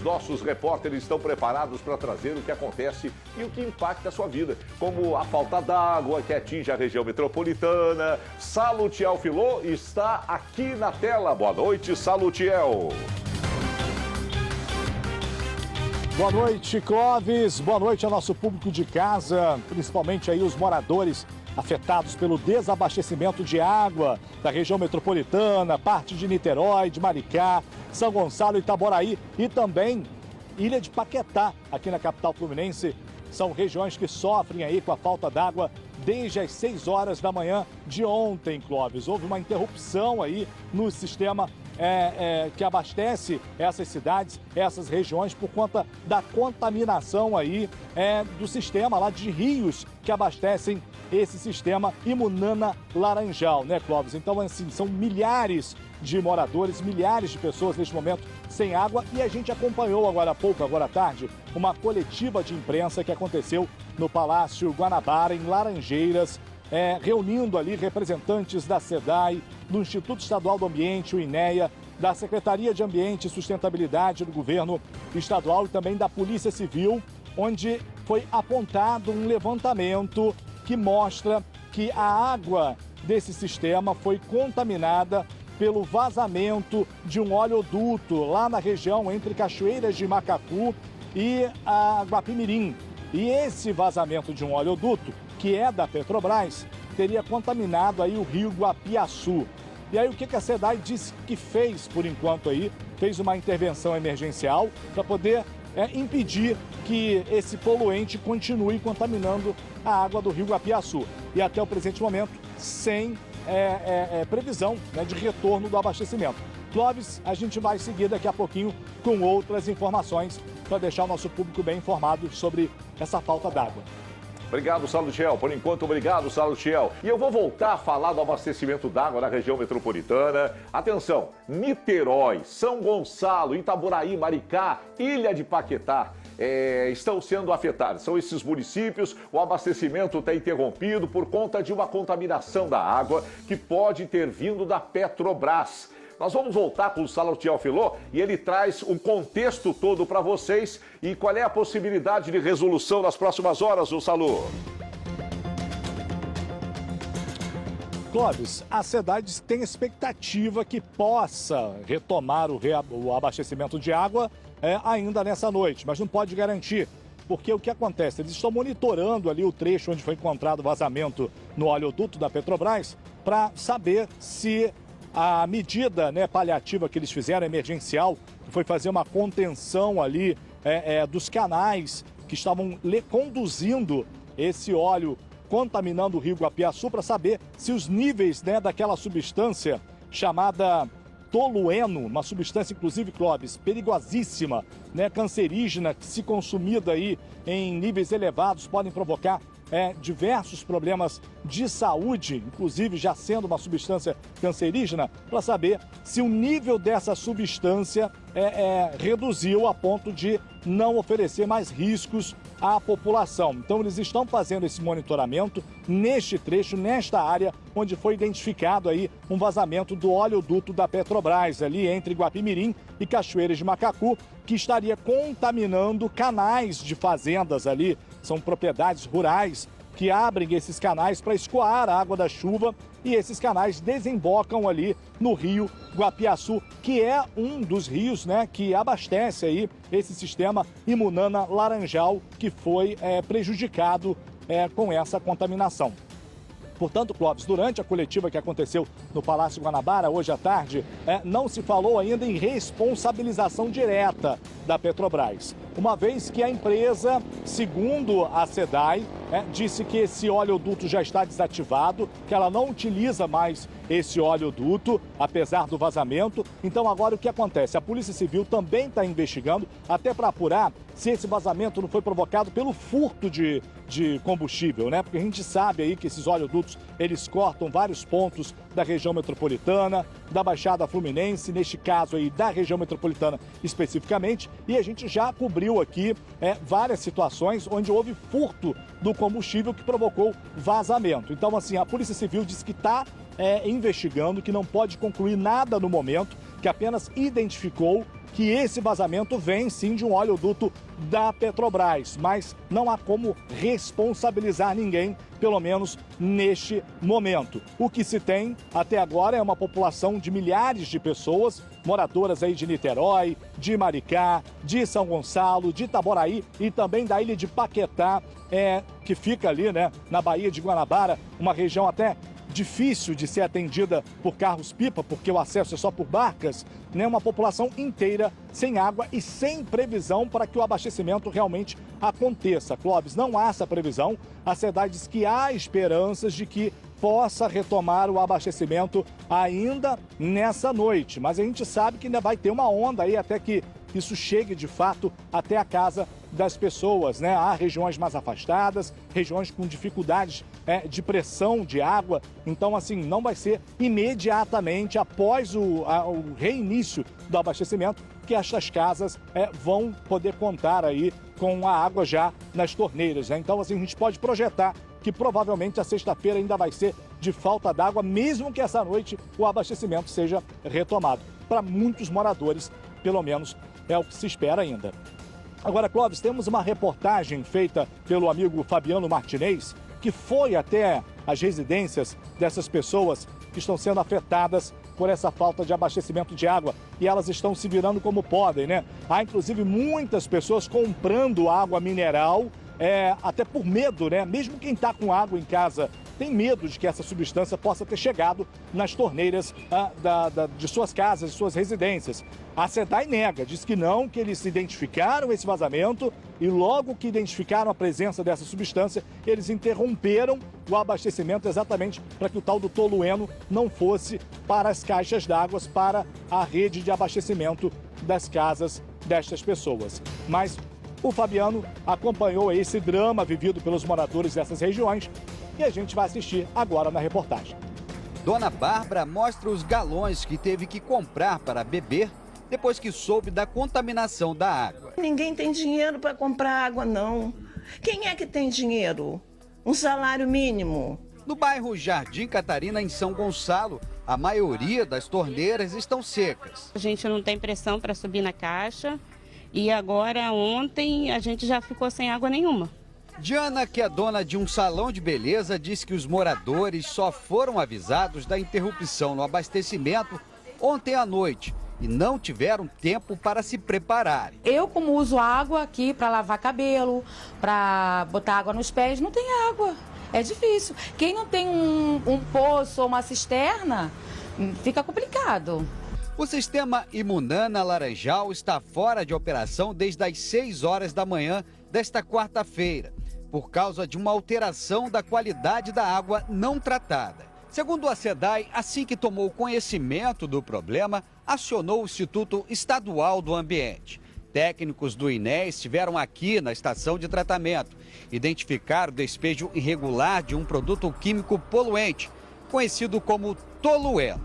os nossos repórteres estão preparados para trazer o que acontece e o que impacta a sua vida, como a falta d'água que atinge a região metropolitana. Salutiel Filó está aqui na tela. Boa noite, Salutiel. Boa noite, Clóvis. Boa noite ao nosso público de casa, principalmente aí os moradores afetados pelo desabastecimento de água da região metropolitana, parte de Niterói, de Maricá, São Gonçalo, Itaboraí e também Ilha de Paquetá, aqui na capital fluminense. São regiões que sofrem aí com a falta d'água desde as 6 horas da manhã de ontem, Clóvis. Houve uma interrupção aí no sistema que abastece essas cidades, essas regiões, por conta da contaminação aí do sistema lá de rios que abastecem esse sistema Imunana Laranjal, né, Clóvis? Então, assim, são milhares de moradores, milhares de pessoas neste momento sem água, e a gente acompanhou agora há pouco, agora à tarde, uma coletiva de imprensa que aconteceu no Palácio Guanabara, em Laranjeiras, reunindo ali representantes da SEDAI, do Instituto Estadual do Ambiente, o INEA, da Secretaria de Ambiente e Sustentabilidade do Governo Estadual e também da Polícia Civil, onde foi apontado um levantamento que mostra que a água desse sistema foi contaminada pelo vazamento de um oleoduto lá na região entre Cachoeiras de Macacu e a Guapimirim. E esse vazamento de um oleoduto, que é da Petrobras, teria contaminado aí o rio Guapiaçu. E aí o que a SEDAI disse que fez por enquanto aí? Fez uma intervenção emergencial para poder impedir que esse poluente continue contaminando a água do rio Guapiaçu. E até o presente momento, sem previsão, né, de retorno do abastecimento. Clóvis, a gente vai seguir daqui a pouquinho com outras informações para deixar o nosso público bem informado sobre essa falta d'água. Obrigado, Salutiel. Por enquanto, obrigado, Salutiel. E eu vou voltar a falar do abastecimento d'água na região metropolitana. Atenção, Niterói, São Gonçalo, Itaboraí, Maricá, Ilha de Paquetá estão sendo afetados. São esses municípios, o abastecimento está interrompido por conta de uma contaminação da água que pode ter vindo da Petrobras. Nós vamos voltar com o Salutiel Filó e ele traz o contexto todo para vocês e qual é a possibilidade de resolução nas próximas horas, o Salu. Clóvis, a SEDAI tem expectativa que possa retomar o abastecimento de água ainda nessa noite, mas não pode garantir, porque o que acontece? Eles estão monitorando ali o trecho onde foi encontrado vazamento no oleoduto da Petrobras para saber se a medida, né, paliativa que eles fizeram, emergencial, que foi fazer uma contenção ali dos canais que estavam conduzindo esse óleo, contaminando o rio Guapiaçu, para saber se os níveis, né, daquela substância chamada tolueno, uma substância, inclusive, Clóvis, perigosíssima, né, cancerígena, que se consumida aí em níveis elevados podem provocar diversos problemas de saúde, inclusive já sendo uma substância cancerígena, para saber se o nível dessa substância reduziu a ponto de não oferecer mais riscos à população. Então eles estão fazendo esse monitoramento neste trecho, nesta área onde foi identificado aí um vazamento do oleoduto da Petrobras, ali entre Guapimirim e Cachoeiras de Macacu, que estaria contaminando canais de fazendas ali. São propriedades rurais que abrem esses canais para escoar a água da chuva e esses canais desembocam ali no rio Guapiaçu, que é um dos rios, né, que abastece aí esse sistema Imunana Laranjal, que foi prejudicado com essa contaminação. Portanto, Clóvis, durante a coletiva que aconteceu no Palácio Guanabara, hoje à tarde, não se falou ainda em responsabilização direta da Petrobras, uma vez que a empresa, segundo a SEDAI, disse que esse oleoduto já está desativado, que ela não utiliza mais esse oleoduto, apesar do vazamento. Então agora o que acontece? A Polícia Civil também está investigando, até para apurar se esse vazamento não foi provocado pelo furto de combustível, né? Porque a gente sabe aí que esses oleodutos, eles cortam vários pontos da região metropolitana, da Baixada Fluminense, neste caso aí da região metropolitana especificamente, e a gente já cobriu aqui várias situações onde houve furto do combustível que provocou vazamento. Então, assim, a Polícia Civil disse que está investigando, que não pode concluir nada no momento, que apenas identificou que esse vazamento vem sim de um oleoduto da Petrobras, mas não há como responsabilizar ninguém, pelo menos neste momento. O que se tem até agora é uma população de milhares de pessoas, moradoras aí de Niterói, de Maricá, de São Gonçalo, de Itaboraí e também da ilha de Paquetá, que fica ali, né, na Baía de Guanabara, uma região até difícil de ser atendida por carros-pipa, porque o acesso é só por barcas, né? Uma população inteira sem água e sem previsão para que o abastecimento realmente aconteça. Clóvis, não há essa previsão. A SEDAI diz que há esperanças de que possa retomar o abastecimento ainda nessa noite, mas a gente sabe que ainda vai ter uma onda aí até que isso chegue de fato até a casa das pessoas, né? Há regiões mais afastadas, regiões com dificuldades de pressão de água, então assim, não vai ser imediatamente após o reinício do abastecimento que estas casas vão poder contar aí com a água já nas torneiras, né? Então assim, a gente pode projetar que provavelmente a sexta-feira ainda vai ser de falta d'água, mesmo que essa noite o abastecimento seja retomado. Para muitos moradores, pelo menos é o que se espera ainda. Agora, Clóvis, temos uma reportagem feita pelo amigo Fabiano Martinez, que foi até as residências dessas pessoas que estão sendo afetadas por essa falta de abastecimento de água. E elas estão se virando como podem, né? Há, inclusive, muitas pessoas comprando água mineral, até por medo, né? Mesmo quem está com água em casa tem medo de que essa substância possa ter chegado nas torneiras de suas casas, de suas residências. A SEDAI nega, diz que não, que eles identificaram esse vazamento e logo que identificaram a presença dessa substância, eles interromperam o abastecimento exatamente para que o tal do tolueno não fosse para as caixas d'água, para a rede de abastecimento das casas destas pessoas. Mas o Fabiano acompanhou esse drama vivido pelos moradores dessas regiões e a gente vai assistir agora na reportagem. Dona Bárbara mostra os galões que teve que comprar para beber depois que soube da contaminação da água. Ninguém tem dinheiro para comprar água, não. Quem é que tem dinheiro? Um salário mínimo. No bairro Jardim Catarina, em São Gonçalo, a maioria das torneiras estão secas. A gente não tem pressão para subir na caixa e agora ontem a gente já ficou sem água nenhuma. Diana, que é dona de um salão de beleza, diz que os moradores só foram avisados da interrupção no abastecimento ontem à noite e não tiveram tempo para se prepararem. Eu, como uso água aqui para lavar cabelo, para botar água nos pés, não tem água. É difícil. Quem não tem um poço ou uma cisterna, fica complicado. O sistema Imunana Laranjal está fora de operação desde as 6 horas da manhã desta quarta-feira, por causa de uma alteração da qualidade da água não tratada. Segundo a SEDAI, assim que tomou conhecimento do problema, acionou o Instituto Estadual do Ambiente. Técnicos do INEA estiveram aqui na estação de tratamento, identificaram o despejo irregular de um produto químico poluente, conhecido como tolueno.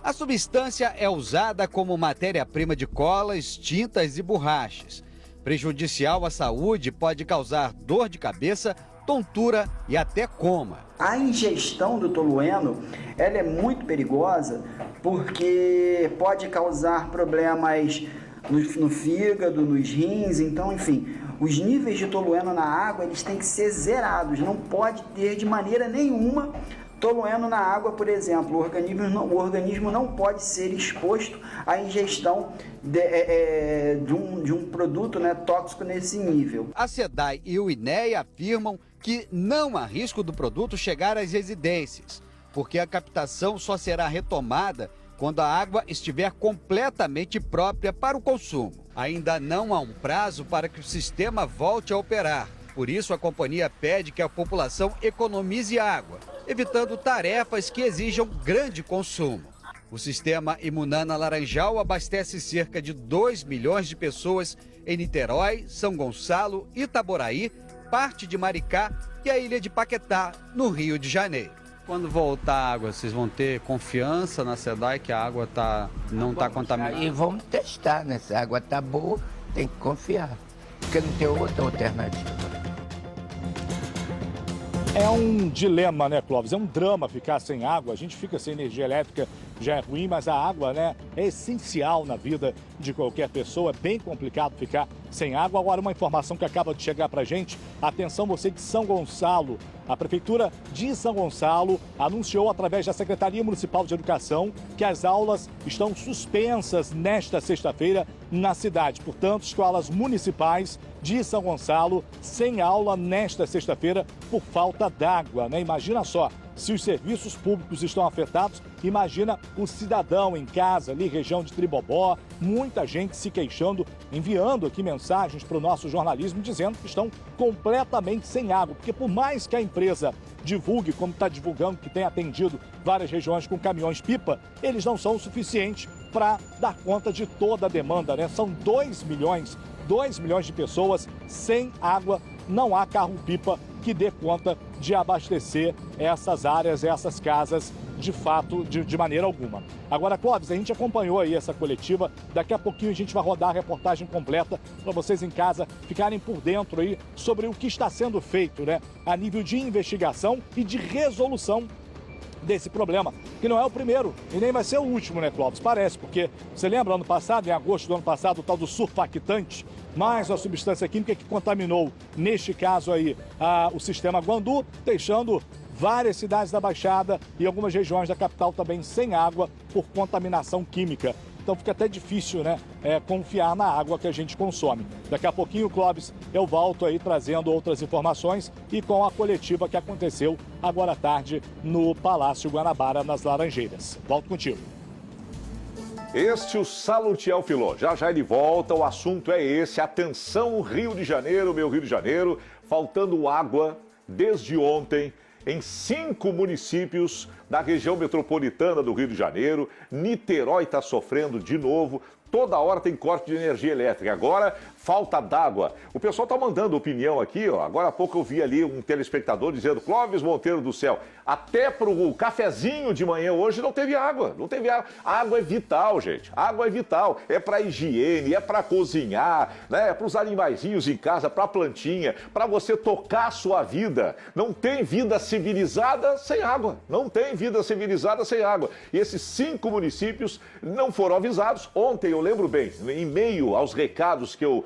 A substância é usada como matéria-prima de colas, tintas e borrachas. Prejudicial à saúde, pode causar dor de cabeça, tontura e até coma. A ingestão do tolueno, ela é muito perigosa porque pode causar problemas no fígado, nos rins, então, enfim, os níveis de tolueno na água, eles têm que ser zerados, não pode ter de maneira nenhuma tolueno na água, por exemplo. O organismo não pode ser exposto à ingestão de um produto, né, tóxico nesse nível. A SEDAI e o INEA afirmam que não há risco do produto chegar às residências, porque a captação só será retomada quando a água estiver completamente própria para o consumo. Ainda não há um prazo para que o sistema volte a operar. Por isso, a companhia pede que a população economize água, evitando tarefas que exijam grande consumo. O sistema Imunana Laranjal abastece cerca de 2 milhões de pessoas em Niterói, São Gonçalo, Itaboraí, parte de Maricá e a ilha de Paquetá, no Rio de Janeiro. Quando voltar a água, vocês vão ter confiança na SEDAI que a água não está contaminada? E vamos testar, né? Se a água está boa, tem que confiar, porque não tem outra alternativa. É um dilema, né, Clóvis? É um drama ficar sem água. A gente fica sem energia elétrica já é ruim, mas a água, né, é essencial na vida de qualquer pessoa. É bem complicado ficar sem água. Agora, uma informação que acaba de chegar pra gente. Atenção, você de São Gonçalo. A Prefeitura de São Gonçalo anunciou através da Secretaria Municipal de Educação que as aulas estão suspensas nesta sexta-feira na cidade. Portanto, escolas municipais de São Gonçalo sem aula nesta sexta-feira por falta d'água, né? Imagina só, se os serviços públicos estão afetados, imagina o cidadão em casa, ali região de Tribobó, muita gente se queixando, enviando aqui mensagens para o nosso jornalismo dizendo que estão completamente sem água, porque por mais que a empresa divulgue, como está divulgando, que tem atendido várias regiões com caminhões-pipa, eles não são o suficiente para dar conta de toda a demanda, né? São 2 milhões de pessoas sem água, não há carro-pipa que dê conta de abastecer essas áreas, essas casas, de fato, de maneira alguma. Agora, Clóvis, a gente acompanhou aí essa coletiva, daqui a pouquinho a gente vai rodar a reportagem completa para vocês em casa ficarem por dentro aí sobre o que está sendo feito, né, a nível de investigação e de resolução desse problema, que não é o primeiro e nem vai ser o último, né, Clóvis? Parece, porque você lembra ano passado, em agosto do ano passado, o tal do surfactante, mais uma substância química que contaminou, neste caso aí, o sistema Guandu, deixando várias cidades da Baixada e algumas regiões da capital também sem água por contaminação química. Então fica até difícil, né, confiar na água que a gente consome. Daqui a pouquinho, Clóvis, eu volto aí trazendo outras informações e com a coletiva que aconteceu agora à tarde no Palácio Guanabara, nas Laranjeiras. Volto contigo. Este o Salutiel Filó. Já já ele volta, o assunto é esse. Atenção, Rio de Janeiro, meu Rio de Janeiro, faltando água desde ontem em 5 municípios da região metropolitana do Rio de Janeiro. Niterói está sofrendo de novo. Toda hora tem corte de energia elétrica. Agora, falta d'água. O pessoal está mandando opinião aqui, ó. Agora há pouco eu vi ali um telespectador dizendo: Clóvis Monteiro do céu, até para o cafezinho de manhã hoje não teve água. Não teve água. A água é vital, gente. A água é vital. É para higiene, é para cozinhar, né? É para os animaizinhos em casa, para a plantinha, para você tocar a sua vida. Não tem vida civilizada sem água. Não tem vida civilizada sem água. E esses 5 municípios não foram avisados. Ontem, eu lembro bem, em meio aos recados que eu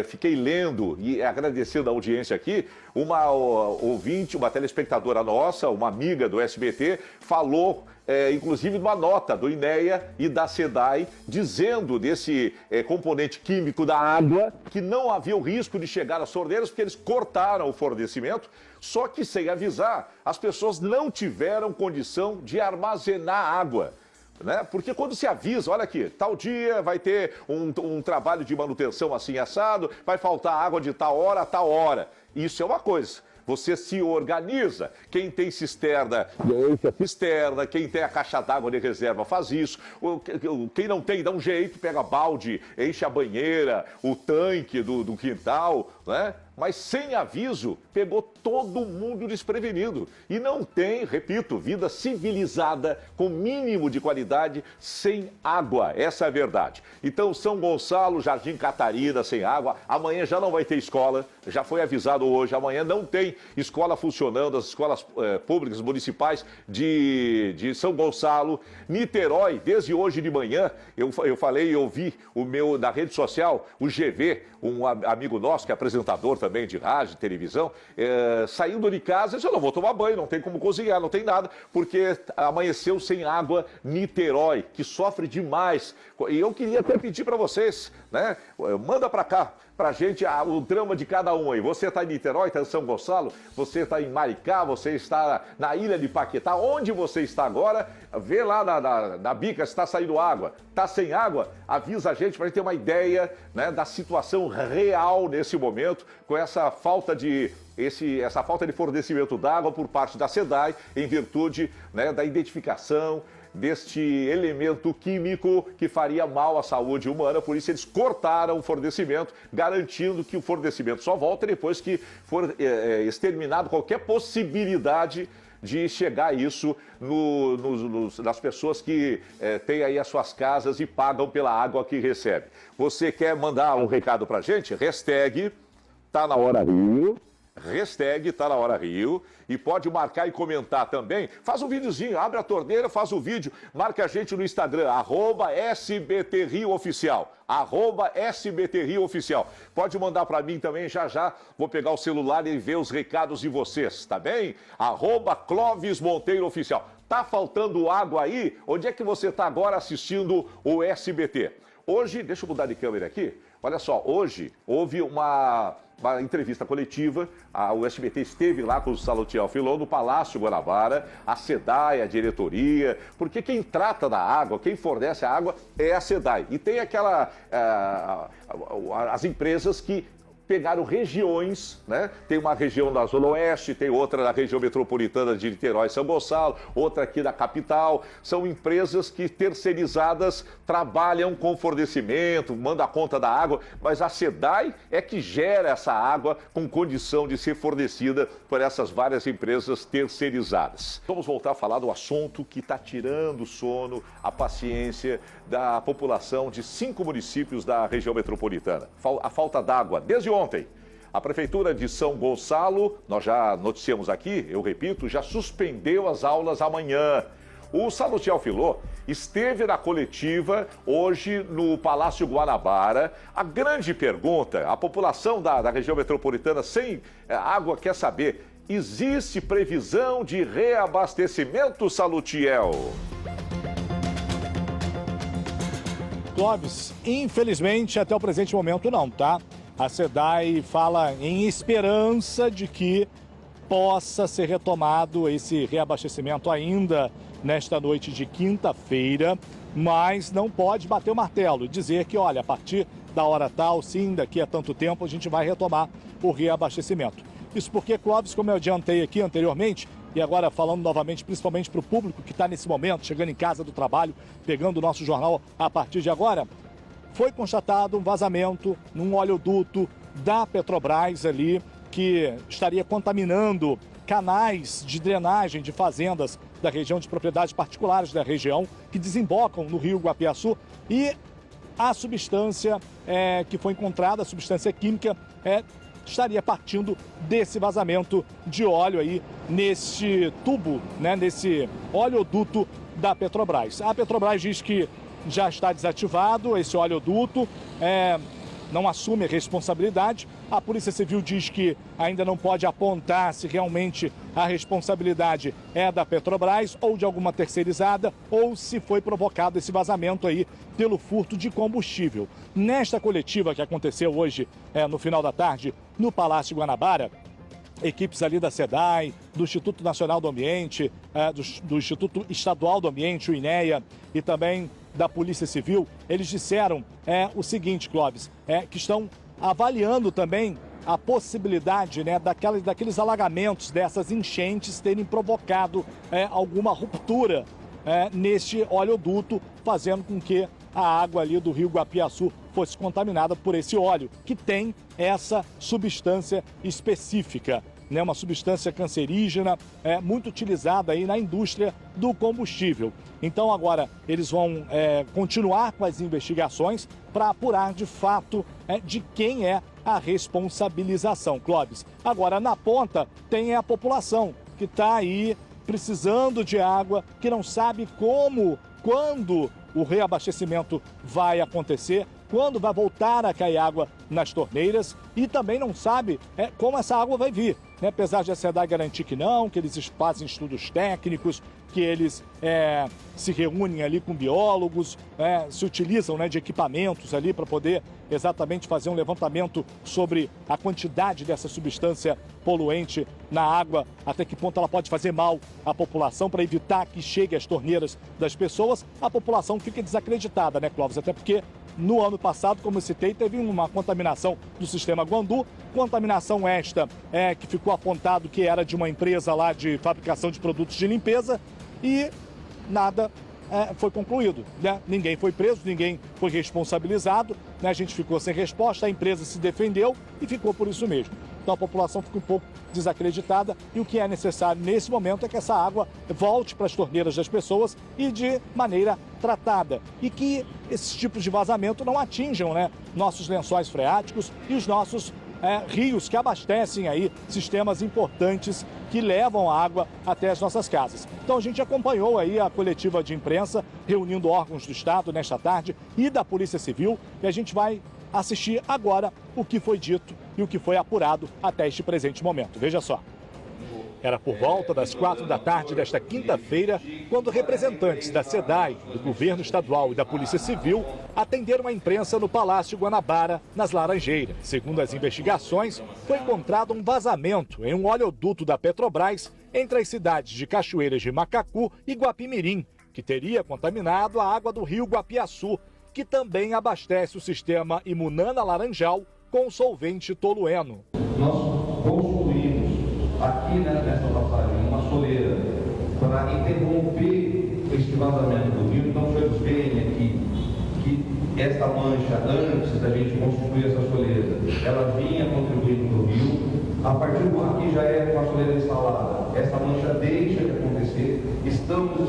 fiquei lendo e agradecendo a audiência aqui, uma ouvinte, uma telespectadora nossa, uma amiga do SBT, falou, inclusive, numa nota do INEA e da SEDAI, dizendo desse componente químico da água, que não havia o risco de chegar às torneiras, porque eles cortaram o fornecimento, só que sem avisar, as pessoas não tiveram condição de armazenar água. Né? Porque quando se avisa, olha aqui, tal dia vai ter um trabalho de manutenção assim assado, vai faltar água de tal hora a tal hora. Isso é uma coisa. Você se organiza. Quem tem cisterna, enche a cisterna. Quem tem a caixa d'água de reserva faz isso. Quem não tem, dá um jeito, pega balde, enche a banheira, o tanque do quintal, né? Mas sem aviso, pegou todo mundo desprevenido. E não tem, repito, vida civilizada, com mínimo de qualidade, sem água. Essa é a verdade. Então, São Gonçalo, Jardim Catarina, sem água. Amanhã já não vai ter escola, já foi avisado hoje. Amanhã não tem escola funcionando, as escolas públicas municipais de São Gonçalo. Niterói, desde hoje de manhã, eu falei e ouvi na rede social, o GV, um amigo nosso que é apresentador também de rádio, televisão, saindo de casa, disse: eu não vou tomar banho, não tem como cozinhar, não tem nada, porque amanheceu sem água. Niterói, que sofre demais. E eu queria até pedir para vocês, né? Manda para cá, pra gente, o drama de cada um aí. Você está em Niterói, está em São Gonçalo, você está em Maricá, você está na ilha de Paquetá, onde você está agora? Vê lá na bica se está saindo água. Está sem água? Avisa a gente para a gente ter uma ideia, né, da situação real nesse momento, com essa falta de fornecimento d'água por parte da SEDAI, em virtude, né, da identificação deste elemento químico que faria mal à saúde humana. Por isso eles cortaram o fornecimento, garantindo que o fornecimento só volta depois que for exterminado qualquer possibilidade de chegar isso nas pessoas que têm aí as suas casas e pagam pela água que recebe. Você quer mandar um recado pra gente? Hashtag Tá Na Hora Rio. hashtag Tá Na Hora Rio, e pode marcar e comentar também. Faz um videozinho, abre a torneira, faz o vídeo, marca a gente no Instagram, @SBTRioOficial, @SBTRioOficial. Pode mandar para mim também, já vou pegar o celular e ver os recados de vocês, tá bem? @Clóvis Monteiro Oficial. Tá faltando água aí? Onde é que você está agora assistindo o SBT? Hoje, deixa eu mudar de câmera aqui. Olha só, hoje houve uma entrevista coletiva, o SBT esteve lá com o Salutiel Filon no Palácio Guanabara, a SEDAI, a diretoria, porque quem trata da água, quem fornece a água é a SEDAI. E tem as empresas que pegaram regiões, né? Tem uma região da Zona Oeste, tem outra na região metropolitana de Niterói, São Gonçalo, outra aqui da capital. São empresas que terceirizadas trabalham com fornecimento, manda a conta da água, mas a SEDAI é que gera essa água com condição de ser fornecida por essas várias empresas terceirizadas. Vamos voltar a falar do assunto que está tirando o sono, a paciência da população de 5 municípios da região metropolitana. A falta d'água desde ontem. A Prefeitura de São Gonçalo, nós já noticiamos aqui, eu repito, já suspendeu as aulas amanhã. O Salutiel Filon esteve na coletiva hoje no Palácio Guanabara. A grande pergunta, a população da região metropolitana sem água quer saber, existe previsão de reabastecimento, Salutiel? Clóvis, infelizmente até o presente momento não, tá? A SEDAI fala em esperança de que possa ser retomado esse reabastecimento ainda nesta noite de quinta-feira, mas não pode bater o martelo e dizer que, olha, a partir da hora tal, sim, daqui a tanto tempo a gente vai retomar o reabastecimento. Isso porque, Clóvis, como eu adiantei aqui anteriormente, e agora falando novamente, principalmente para o público que está nesse momento, chegando em casa do trabalho, pegando o nosso jornal a partir de agora, foi constatado um vazamento num oleoduto da Petrobras ali, que estaria contaminando canais de drenagem de fazendas da região, de propriedades particulares da região, que desembocam no rio Guapiaçu, e a substância que foi encontrada, a substância química, estaria partindo desse vazamento de óleo aí nesse tubo, né, nesse oleoduto da Petrobras. A Petrobras diz que já está desativado esse oleoduto, não assume a responsabilidade. A Polícia Civil diz que ainda não pode apontar se realmente a responsabilidade é da Petrobras ou de alguma terceirizada, ou se foi provocado esse vazamento aí pelo furto de combustível. Nesta coletiva que aconteceu hoje, no final da tarde, no Palácio Guanabara, equipes ali da SEDAI, do Instituto Nacional do Ambiente, do Instituto Estadual do Ambiente, o INEA, e também da Polícia Civil, eles disseram o seguinte, Clóvis, que estão avaliando também a possibilidade, né, daqueles alagamentos, dessas enchentes terem provocado alguma ruptura neste oleoduto, fazendo com que a água ali do rio Guapiaçu fosse contaminada por esse óleo, que tem essa substância específica, né, uma substância cancerígena muito utilizada aí na indústria do combustível. Então agora eles vão continuar com as investigações para apurar de fato de quem é a responsabilização, Clóvis. Agora na ponta tem a população que está aí precisando de água, que não sabe quando o reabastecimento vai acontecer, quando vai voltar a cair água nas torneiras, e também não sabe como essa água vai vir, né? Apesar de a SEDAI garantir que não, que eles fazem estudos técnicos, que eles se reúnem ali com biólogos, se utilizam, né, de equipamentos ali para poder exatamente fazer um levantamento sobre a quantidade dessa substância poluente na água, até que ponto ela pode fazer mal à população, para evitar que chegue às torneiras das pessoas. A população fica desacreditada, né, Clóvis? Até porque no ano passado, como eu citei, teve uma contaminação do sistema Guandu, contaminação esta que ficou apontado que era de uma empresa lá de fabricação de produtos de limpeza, e nada foi concluído, né? Ninguém foi preso, ninguém foi responsabilizado, né? A gente ficou sem resposta, a empresa se defendeu e ficou por isso mesmo. Então a população fica um pouco desacreditada, e o que é necessário nesse momento é que essa água volte para as torneiras das pessoas e de maneira tratada, e que esses tipos de vazamento não atinjam, né, nossos lençóis freáticos e os nossos rios que abastecem aí sistemas importantes que levam água até as nossas casas. Então a gente acompanhou aí a coletiva de imprensa, reunindo órgãos do Estado nesta tarde e da Polícia Civil, e a gente vai assistir agora o que foi dito e o que foi apurado até este presente momento. Veja só. Era por volta das 4 da tarde desta quinta-feira, quando representantes da SEDAI, do Governo Estadual e da Polícia Civil atenderam a imprensa no Palácio Guanabara, nas Laranjeiras. Segundo as investigações, foi encontrado um vazamento em um oleoduto da Petrobras entre as cidades de Cachoeiras de Macacu e Guapimirim, que teria contaminado a água do rio Guapiaçu, que também abastece o sistema Imunana Laranjal com solvente tolueno. Nós construímos aqui, nessa passagem, uma soleira para interromper esse vazamento do rio. Então, vocês veem aqui que esta mancha, antes da gente constituir essa soleira, ela vinha contribuindo para o rio. A partir do aqui já é uma soleira instalada. Essa mancha deixa de acontecer. Estamos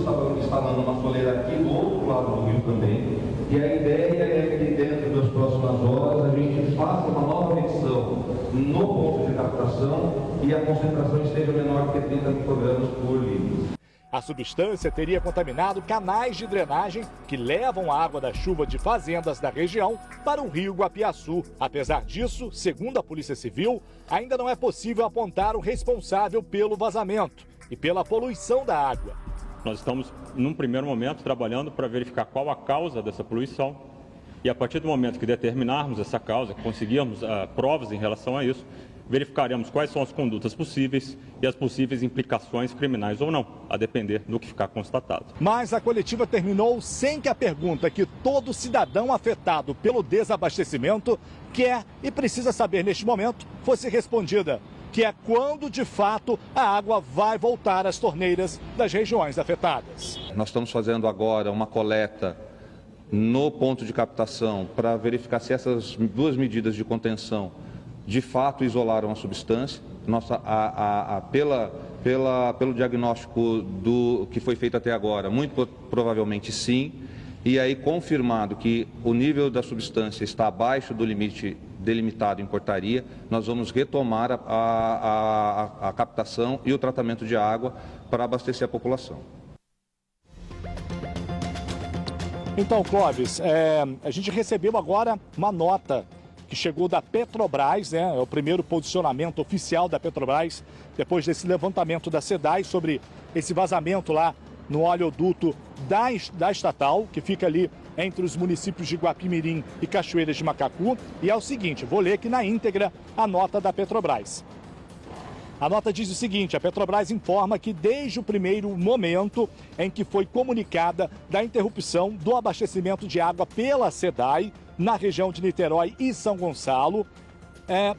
instalando uma soleira aqui do outro lado do rio também. E a ideia é que dentro das próximas horas a gente faça uma nova medição no ponto de captação e a concentração esteja menor que 30 microgramas por litro. A substância teria contaminado canais de drenagem que levam a água da chuva de fazendas da região para o rio Guapiaçu. Apesar disso, segundo a Polícia Civil, ainda não é possível apontar o responsável pelo vazamento e pela poluição da água. Nós estamos, num primeiro momento, trabalhando para verificar qual a causa dessa poluição e, a partir do momento que determinarmos essa causa, conseguirmos provas em relação a isso, verificaremos quais são as condutas possíveis e as possíveis implicações criminais ou não, a depender do que ficar constatado. Mas a coletiva terminou sem que a pergunta que todo cidadão afetado pelo desabastecimento quer e precisa saber neste momento fosse respondida, que é quando, de fato, a água vai voltar às torneiras das regiões afetadas. Nós estamos fazendo agora uma coleta no ponto de captação para verificar se essas duas medidas de contenção de fato isolaram a substância. Pelo diagnóstico do que foi feito até agora, muito provavelmente sim. E aí, confirmado que o nível da substância está abaixo do limite delimitado em portaria, nós vamos retomar a captação e o tratamento de água para abastecer a população. Então, Clóvis, a gente recebeu agora uma nota que chegou da Petrobras, é o primeiro posicionamento oficial da Petrobras, depois desse levantamento da SEDAI sobre esse vazamento lá no oleoduto da estatal, que fica ali entre os municípios de Guapimirim e Cachoeiras de Macacu. E é o seguinte, vou ler aqui na íntegra a nota da Petrobras. A nota diz o seguinte: a Petrobras informa que desde o primeiro momento em que foi comunicada da interrupção do abastecimento de água pela SEDAI, na região de Niterói e São Gonçalo,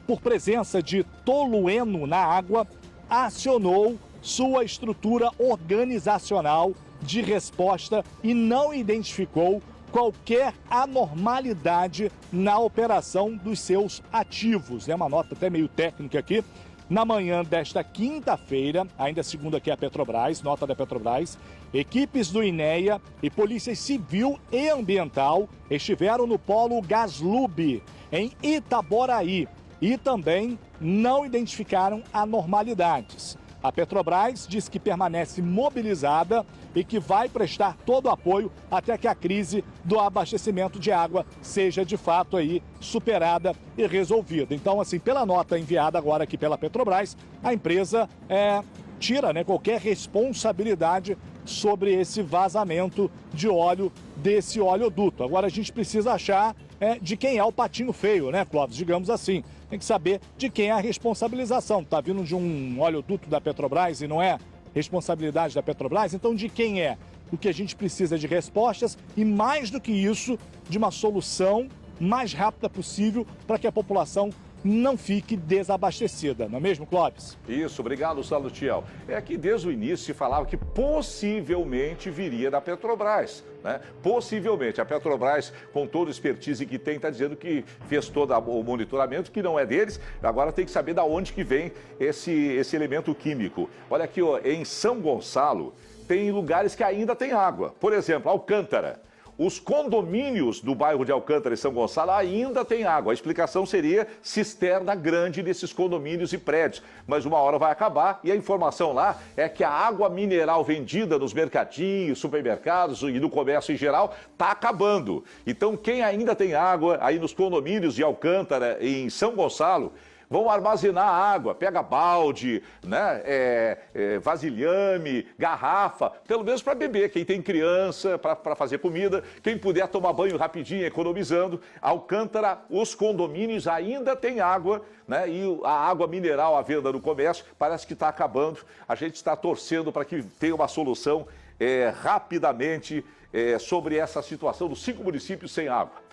por presença de tolueno na água, acionou sua estrutura organizacional de resposta e não identificou qualquer anormalidade na operação dos seus ativos. É uma nota até meio técnica aqui. Na manhã desta quinta-feira, ainda segundo aqui a Petrobras, nota da Petrobras, equipes do INEA e Polícia Civil e Ambiental estiveram no polo Gaslub, em Itaboraí, e também não identificaram anormalidades. A Petrobras diz que permanece mobilizada e que vai prestar todo o apoio até que a crise do abastecimento de água seja de fato aí superada e resolvida. Então, assim, pela nota enviada agora aqui pela Petrobras, a empresa tira, né, qualquer responsabilidade sobre esse vazamento de óleo desse oleoduto. Agora a gente precisa achar de quem é o patinho feio, né, Clóvis? Digamos assim. Tem que saber de quem é a responsabilização. Está vindo de um oleoduto da Petrobras e não é responsabilidade da Petrobras? Então, de quem é? O que a gente precisa de respostas e, mais do que isso, de uma solução mais rápida possível para que a população não fique desabastecida, não é mesmo, Clóvis? Isso, obrigado, Salutiel. É que desde o início se falava que possivelmente viria da Petrobras, né? Possivelmente. A Petrobras, com toda a expertise que tem, está dizendo que fez todo o monitoramento, que não é deles. Agora tem que saber de onde que vem esse elemento químico. Olha aqui, ó, em São Gonçalo, tem lugares que ainda tem água. Por exemplo, Alcântara. os condomínios do bairro de Alcântara e São Gonçalo ainda têm água. A explicação seria cisterna grande nesses condomínios e prédios. Mas uma hora vai acabar e a informação lá é que a água mineral vendida nos mercadinhos, supermercados e no comércio em geral está acabando. Então, quem ainda tem água aí nos condomínios de Alcântara e em São Gonçalo, vão armazenar água, pega balde, né, vasilhame, garrafa, pelo menos para beber. Quem tem criança, para fazer comida, quem puder tomar banho rapidinho, economizando. Alcântara, os condomínios ainda tem água, né, e a água mineral à venda no comércio parece que está acabando. A gente está torcendo para que tenha uma solução rapidamente sobre essa situação dos 5 municípios sem água.